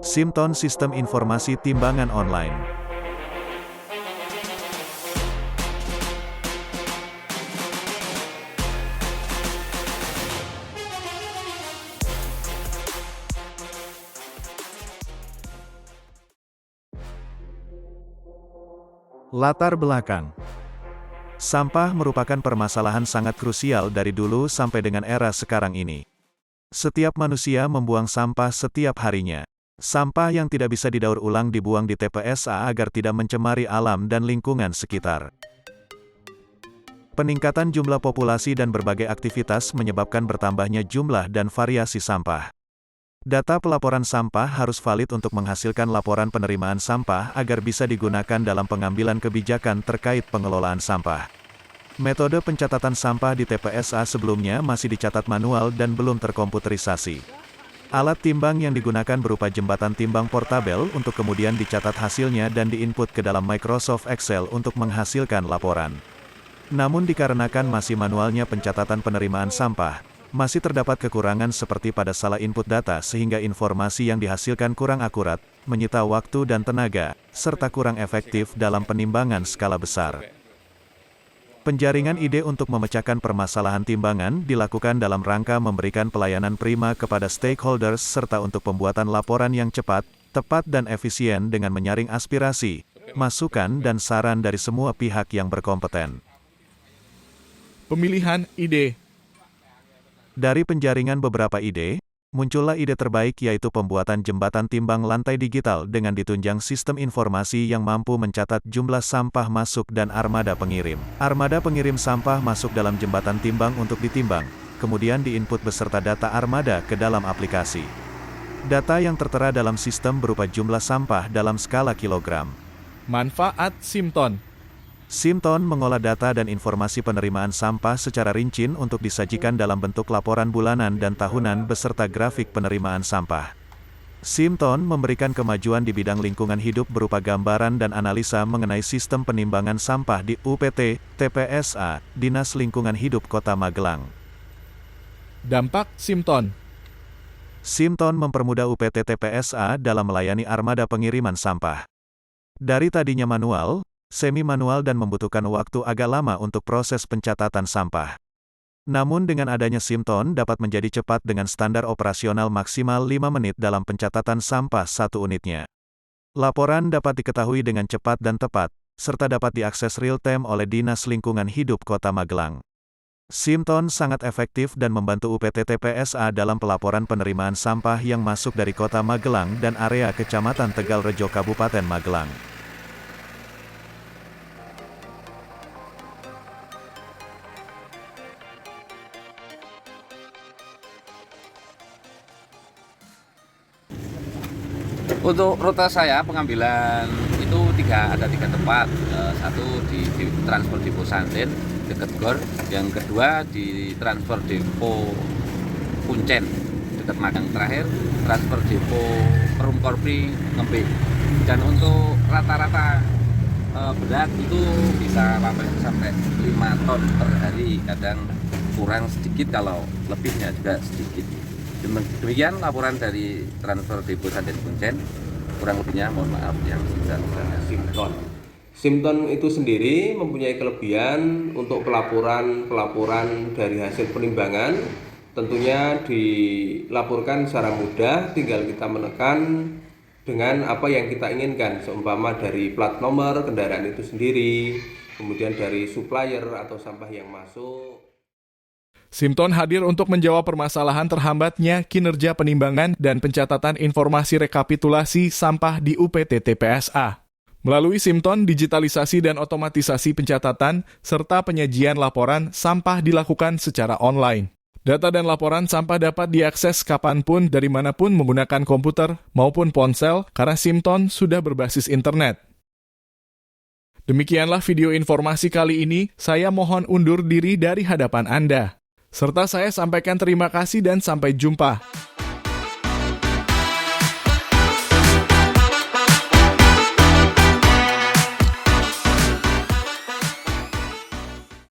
Simton Sistem Informasi Timbangan Online. Latar belakang. Sampah merupakan permasalahan sangat krusial dari dulu sampai dengan era sekarang ini. Setiap manusia membuang sampah setiap harinya. Sampah yang tidak bisa didaur ulang dibuang di TPSA agar tidak mencemari alam dan lingkungan sekitar. Peningkatan jumlah populasi dan berbagai aktivitas menyebabkan bertambahnya jumlah dan variasi sampah. Data pelaporan sampah harus valid untuk menghasilkan laporan penerimaan sampah agar bisa digunakan dalam pengambilan kebijakan terkait pengelolaan sampah. Metode pencatatan sampah di TPSA sebelumnya masih dicatat manual dan belum terkomputerisasi. Alat timbang yang digunakan berupa jembatan timbang portabel untuk kemudian dicatat hasilnya dan diinput ke dalam Microsoft Excel untuk menghasilkan laporan. Namun dikarenakan masih manualnya pencatatan penerimaan sampah, masih terdapat kekurangan seperti pada salah input data sehingga informasi yang dihasilkan kurang akurat, menyita waktu dan tenaga, serta kurang efektif dalam penimbangan skala besar. Penjaringan ide untuk memecahkan permasalahan timbangan dilakukan dalam rangka memberikan pelayanan prima kepada stakeholders serta untuk pembuatan laporan yang cepat, tepat dan efisien dengan menyaring aspirasi, masukan dan saran dari semua pihak yang berkompeten. Pemilihan ide. Dari penjaringan beberapa ide, muncullah ide terbaik yaitu pembuatan jembatan timbang lantai digital dengan ditunjang sistem informasi yang mampu mencatat jumlah sampah masuk dan armada pengirim. Armada pengirim sampah masuk dalam jembatan timbang untuk ditimbang, kemudian diinput beserta data armada ke dalam aplikasi. Data yang tertera dalam sistem berupa jumlah sampah dalam skala kilogram. Manfaat Simton. Simton mengolah data dan informasi penerimaan sampah secara rinci untuk disajikan dalam bentuk laporan bulanan dan tahunan beserta grafik penerimaan sampah. Simton memberikan kemajuan di bidang lingkungan hidup berupa gambaran dan analisa mengenai sistem penimbangan sampah di UPT, TPSA, Dinas Lingkungan Hidup Kota Magelang. Dampak Simton. Simton mempermudah UPT TPSA dalam melayani armada pengiriman sampah. Dari tadinya manual, semi-manual dan membutuhkan waktu agak lama untuk proses pencatatan sampah. Namun dengan adanya Simton dapat menjadi cepat dengan standar operasional maksimal 5 menit dalam pencatatan sampah satu unitnya. Laporan dapat diketahui dengan cepat dan tepat, serta dapat diakses real-time oleh Dinas Lingkungan Hidup Kota Magelang. Simton sangat efektif dan membantu UPT TPSA dalam pelaporan penerimaan sampah yang masuk dari Kota Magelang dan area Kecamatan Tegalrejo Kabupaten Magelang. Untuk rute saya pengambilan itu ada tiga tempat. Satu di transfer depo Santin dekat Gor, yang kedua di transfer depo Kuncen dekat Magelang, terakhir transfer depo Perum Korpri Ngembe. Dan untuk rata-rata berat itu bisa sampai 5 ton per hari, kadang kurang sedikit, kalau lebihnya juga sedikit. Demikian laporan dari transfer depo Santin Kuncen, kurang lebihnya mohon maaf yang sebesar-besarnya. Simton itu sendiri mempunyai kelebihan untuk pelaporan dari hasil penimbangan, tentunya dilaporkan secara mudah, tinggal kita menekan dengan apa yang kita inginkan, seumpama dari plat nomor kendaraan itu sendiri, kemudian dari supplier atau sampah yang masuk. Simton hadir untuk menjawab permasalahan terhambatnya kinerja penimbangan dan pencatatan informasi rekapitulasi sampah di UPT TPSA. Melalui Simton, digitalisasi dan otomatisasi pencatatan serta penyajian laporan sampah dilakukan secara online. Data dan laporan sampah dapat diakses kapanpun dari manapun menggunakan komputer maupun ponsel karena Simton sudah berbasis internet. Demikianlah video informasi kali ini, saya mohon undur diri dari hadapan Anda. Serta saya sampaikan terima kasih dan sampai jumpa.